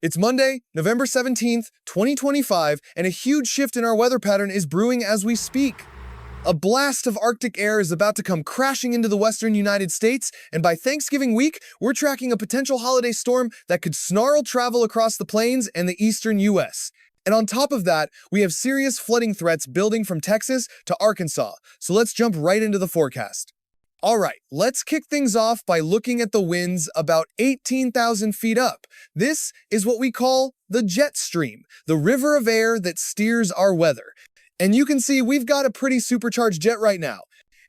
It's Monday, November 17th, 2025, and a huge shift in our weather pattern is brewing as we speak. A blast of Arctic air is about to come crashing into the western United States, and by Thanksgiving week, we're tracking a potential holiday storm that could snarl travel across the plains and the eastern U.S. And on top of that, we have serious flooding threats building from Texas to Arkansas, so let's jump right into the forecast. All right, let's kick things off by looking at the winds about 18,000 feet up. This is what we call the jet stream, the river of air that steers our weather. And you can see we've got a pretty supercharged jet right now.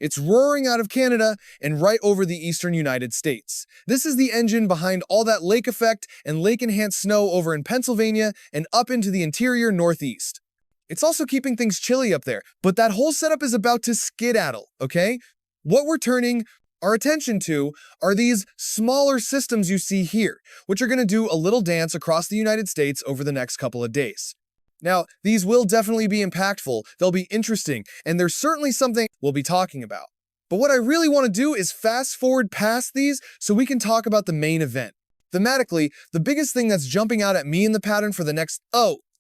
It's roaring out of Canada and right over the eastern United States. This is the engine behind all that lake effect and lake-enhanced snow over in Pennsylvania and up into the interior northeast. It's also keeping things chilly up there, but that whole setup is about to skedaddle, okay? What we're turning our attention to are these smaller systems you see here, which are going to do a little dance across the United States over the next couple of days. Now, these will definitely be impactful, they'll be interesting, and there's certainly something we'll be talking about. But what I really want to do is fast forward past these so we can talk about the main event. Thematically, the biggest thing that's jumping out at me in the pattern for the next,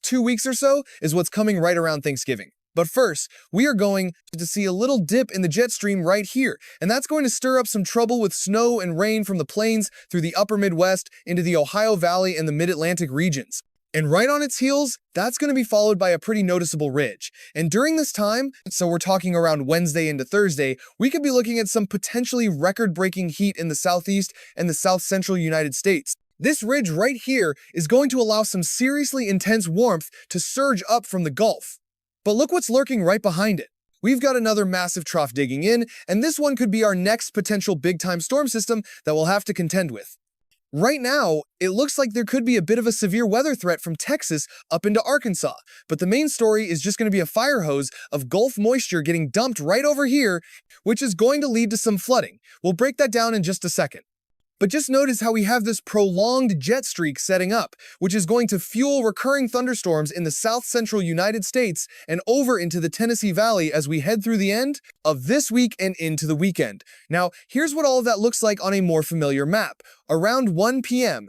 2 weeks or so is what's coming right around Thanksgiving. But first, we are going to see a little dip in the jet stream right here, and that's going to stir up some trouble with snow and rain from the plains through the upper Midwest into the Ohio Valley and the Mid-Atlantic regions. And right on its heels, that's going to be followed by a pretty noticeable ridge. And during this time, so we're talking around Wednesday into Thursday, we could be looking at some potentially record-breaking heat in the southeast and the south-central United States. This ridge right here is going to allow some seriously intense warmth to surge up from the Gulf. But look what's lurking right behind it. We've got another massive trough digging in, and this one could be our next potential big-time storm system that we'll have to contend with. Right now, it looks like there could be a bit of a severe weather threat from Texas up into Arkansas, but the main story is just going to be a fire hose of Gulf moisture getting dumped right over here, which is going to lead to some flooding. We'll break that down in just a second. But just notice how we have this prolonged jet streak setting up, which is going to fuel recurring thunderstorms in the south-central United States and over into the Tennessee Valley as we head through the end of this week and into the weekend. Now, here's what all of that looks like on a more familiar map. Around 1 p.m.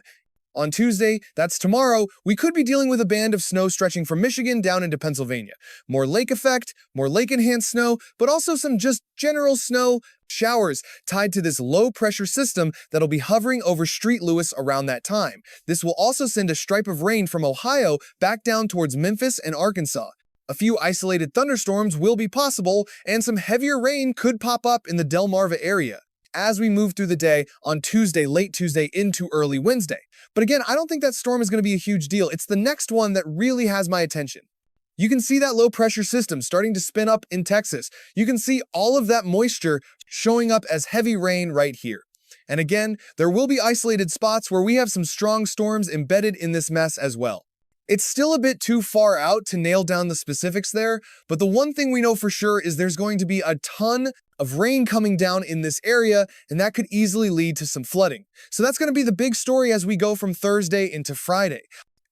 on Tuesday, that's tomorrow, we could be dealing with a band of snow stretching from Michigan down into Pennsylvania. More lake effect, more lake-enhanced snow, but also some just general snow showers tied to this low-pressure system that'll be hovering over St. Louis around that time. This will also send a stripe of rain from Ohio back down towards Memphis and Arkansas. A few isolated thunderstorms will be possible, and some heavier rain could pop up in the Delmarva area as we move through the day on Tuesday, late Tuesday into early Wednesday. But again, I don't think that storm is going to be a huge deal. It's the next one that really has my attention. You can see that low pressure system starting to spin up in Texas. You can see all of that moisture showing up as heavy rain right here. And again, there will be isolated spots where we have some strong storms embedded in this mess as well. It's still a bit too far out to nail down the specifics there, but the one thing we know for sure is there's going to be a ton of rain coming down in this area, and that could easily lead to some flooding. So that's going to be the big story as we go from Thursday into Friday.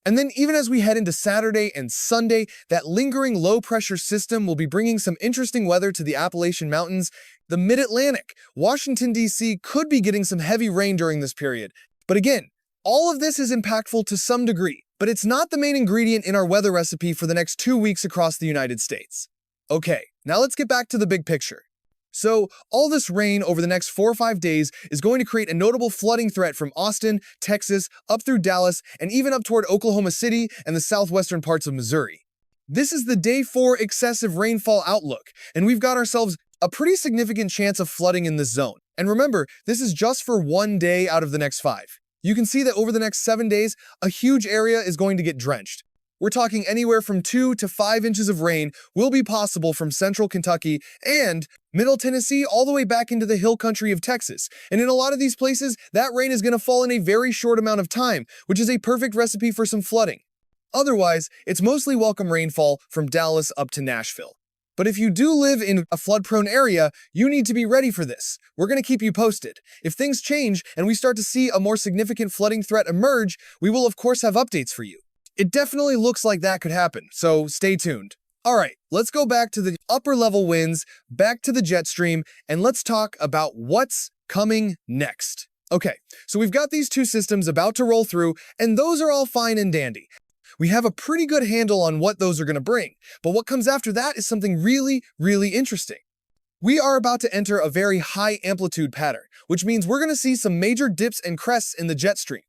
And then even as we head into Saturday and Sunday, that lingering low-pressure system will be bringing some interesting weather to the Appalachian Mountains. The Mid-Atlantic, Washington, D.C. could be getting some heavy rain during this period. But again, all of this is impactful to some degree, but it's not the main ingredient in our weather recipe for the next 2 weeks across the United States. Okay, now let's get back to the big picture. So, all this rain over the next 4 or 5 days is going to create a notable flooding threat from Austin, Texas, up through Dallas, and even up toward Oklahoma City and the southwestern parts of Missouri. This is the day 4 excessive rainfall outlook, and we've got ourselves a pretty significant chance of flooding in this zone. And remember, this is just for 1 day out of the next 5. You can see that over the next 7 days, a huge area is going to get drenched. We're talking anywhere from 2 to 5 inches of rain will be possible from central Kentucky and middle Tennessee all the way back into the hill country of Texas. And in a lot of these places, that rain is going to fall in a very short amount of time, which is a perfect recipe for some flooding. Otherwise, it's mostly welcome rainfall from Dallas up to Nashville. But if you do live in a flood-prone area, you need to be ready for this. We're going to keep you posted. If things change and we start to see a more significant flooding threat emerge, we will of course have updates for you. It definitely looks like that could happen, so stay tuned. All right, let's go back to the upper level winds, back to the jet stream, and let's talk about what's coming next. Okay, so we've got these two systems about to roll through, and those are all fine and dandy. We have a pretty good handle on what those are going to bring, but what comes after that is something really, really interesting. We are about to enter a very high amplitude pattern, which means we're going to see some major dips and crests in the jet stream.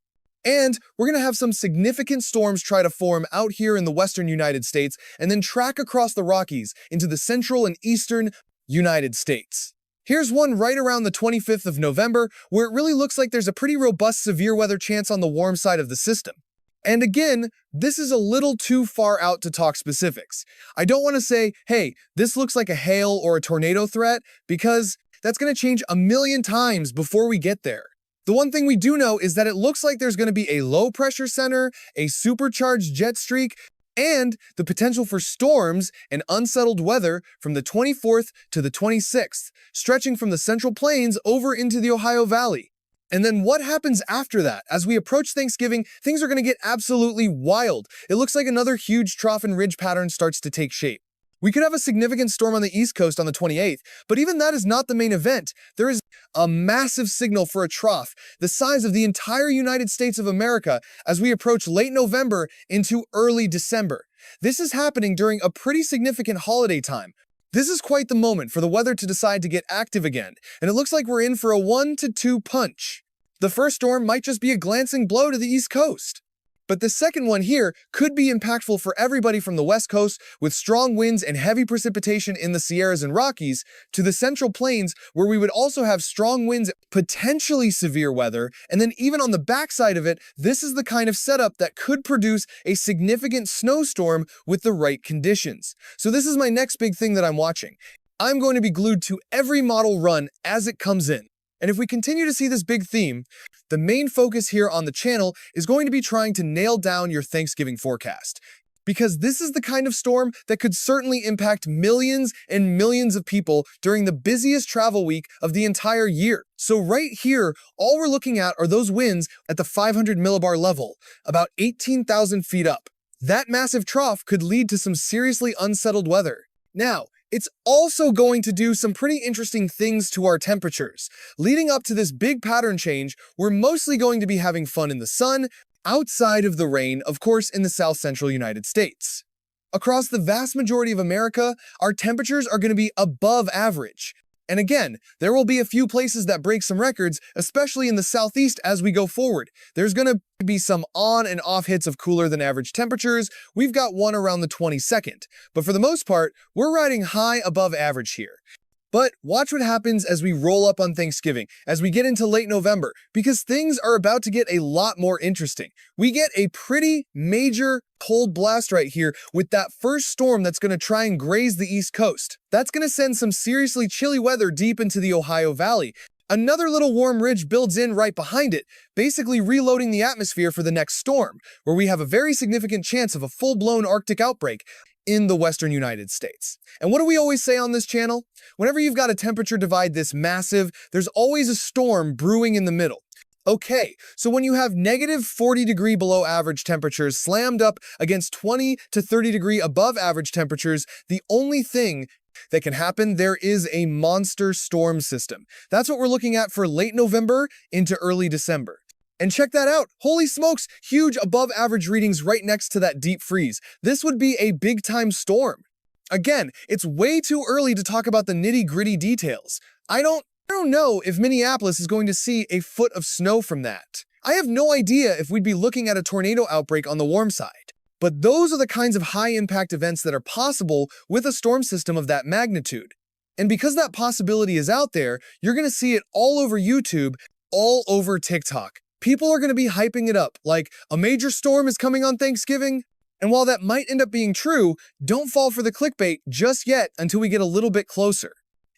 And we're going to have some significant storms try to form out here in the western United States and then track across the Rockies into the central and eastern United States. Here's one right around the 25th of November, where it really looks like there's a pretty robust severe weather chance on the warm side of the system. And again, this is a little too far out to talk specifics. I don't want to say, hey, this looks like a hail or a tornado threat, because that's going to change a million times before we get there. The one thing we do know is that it looks like there's going to be a low pressure center, a supercharged jet streak, and the potential for storms and unsettled weather from the 24th to the 26th, stretching from the Central Plains over into the Ohio Valley. And then what happens after that? As we approach Thanksgiving, things are going to get absolutely wild. It looks like another huge trough and ridge pattern starts to take shape. We could have a significant storm on the East Coast on the 28th, but even that is not the main event. There is a massive signal for a trough, the size of the entire United States of America, as we approach late November into early December. This is happening during a pretty significant holiday time. This is quite the moment for the weather to decide to get active again, and it looks like we're in for a 1-2 punch. The first storm might just be a glancing blow to the East Coast. But the second one here could be impactful for everybody from the West Coast with strong winds and heavy precipitation in the Sierras and Rockies to the Central Plains, where we would also have strong winds, potentially severe weather, and then even on the backside of it, this is the kind of setup that could produce a significant snowstorm with the right conditions. So this is my next big thing that I'm watching. I'm going to be glued to every model run as it comes in. And if we continue to see this big theme, the main focus here on the channel is going to be trying to nail down your Thanksgiving forecast. Because this is the kind of storm that could certainly impact millions and millions of people during the busiest travel week of the entire year. So right here, all we're looking at are those winds at the 500 millibar level, about 18,000 feet up. That massive trough could lead to some seriously unsettled weather. Now, it's also going to do some pretty interesting things to our temperatures. Leading up to this big pattern change, we're mostly going to be having fun in the sun, outside of the rain, of course, in the south central United States. Across the vast majority of America, our temperatures are going to be above average. And again, there will be a few places that break some records, especially in the southeast as we go forward. There's going to be some on and off hits of cooler than average temperatures. We've got one around the 22nd. But for the most part, we're riding high above average here. But watch what happens as we roll up on Thanksgiving, as we get into late November, because things are about to get a lot more interesting. We get a pretty major cold blast right here with that first storm that's going to try and graze the East Coast. That's going to send some seriously chilly weather deep into the Ohio Valley. Another little warm ridge builds in right behind it, basically reloading the atmosphere for the next storm, where we have a very significant chance of a full-blown Arctic outbreak in the western United States. And what do we always say on this channel? Whenever you've got a temperature divide this massive, there's always a storm brewing in the middle. Okay, so when you have negative 40 degree below average temperatures slammed up against 20 to 30 degree above average temperatures, the only thing that can happen, there is a monster storm system. That's what we're looking at for late November into early December. And check that out. Holy smokes, huge above average readings right next to that deep freeze. This would be a big time storm. Again, it's way too early to talk about the nitty-gritty details. I don't know if Minneapolis is going to see a foot of snow from that. I have no idea if we'd be looking at a tornado outbreak on the warm side. But those are the kinds of high-impact events that are possible with a storm system of that magnitude. And because that possibility is out there, you're going to see it all over YouTube, all over TikTok. People are going to be hyping it up, like a major storm is coming on Thanksgiving. And while that might end up being true, don't fall for the clickbait just yet until we get a little bit closer.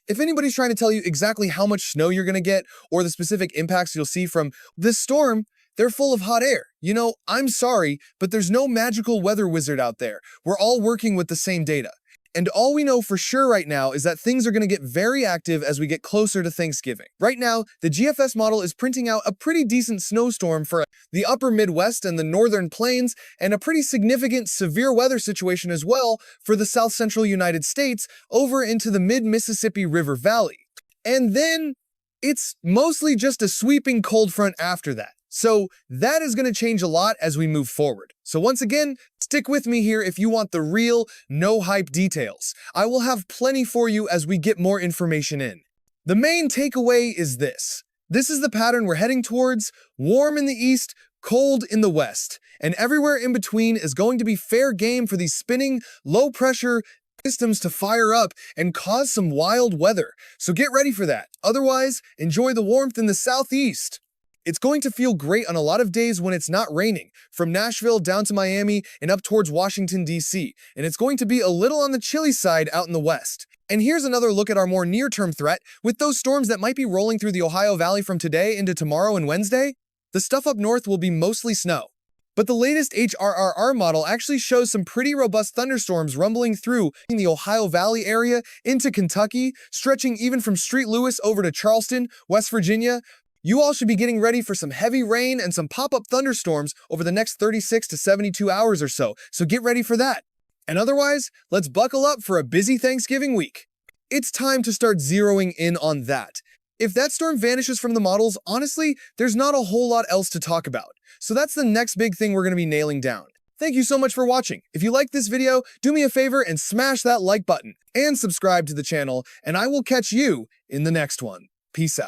If anybody's trying to tell you exactly how much snow you're going to get or the specific impacts you'll see from this storm, they're full of hot air. You know, I'm sorry, but there's no magical weather wizard out there. We're all working with the same data. And all we know for sure right now is that things are going to get very active as we get closer to Thanksgiving. Right now, the GFS model is printing out a pretty decent snowstorm for the upper Midwest and the northern plains, and a pretty significant severe weather situation as well for the south central United States over into the mid-Mississippi River Valley. And then It's mostly just a sweeping cold front after that. So that is going to change a lot as we move forward. So once again, stick with me here if you want the real, no-hype details. I will have plenty for you as we get more information in. The main takeaway is this. This is the pattern we're heading towards: warm in the east, cold in the west. And everywhere in between is going to be fair game for these spinning, low-pressure systems to fire up and cause some wild weather. So get ready for that. Otherwise, enjoy the warmth in the southeast. It's going to feel great on a lot of days when it's not raining, from Nashville down to Miami and up towards Washington, D.C., and it's going to be a little on the chilly side out in the west. And here's another look at our more near-term threat, with those storms that might be rolling through the Ohio Valley from today into tomorrow and Wednesday. The stuff up north will be mostly snow. But the latest HRRR model actually shows some pretty robust thunderstorms rumbling through in the Ohio Valley area into Kentucky, stretching even from St. Louis over to Charleston, West Virginia. You all should be getting ready for some heavy rain and some pop-up thunderstorms over the next 36 to 72 hours or so get ready for that. And otherwise, let's buckle up for a busy Thanksgiving week. It's time to start zeroing in on that. If that storm vanishes from the models, honestly, there's not a whole lot else to talk about. So that's the next big thing we're going to be nailing down. Thank you so much for watching. If you liked this video, do me a favor and smash that like button and subscribe to the channel, and I will catch you in the next one. Peace out.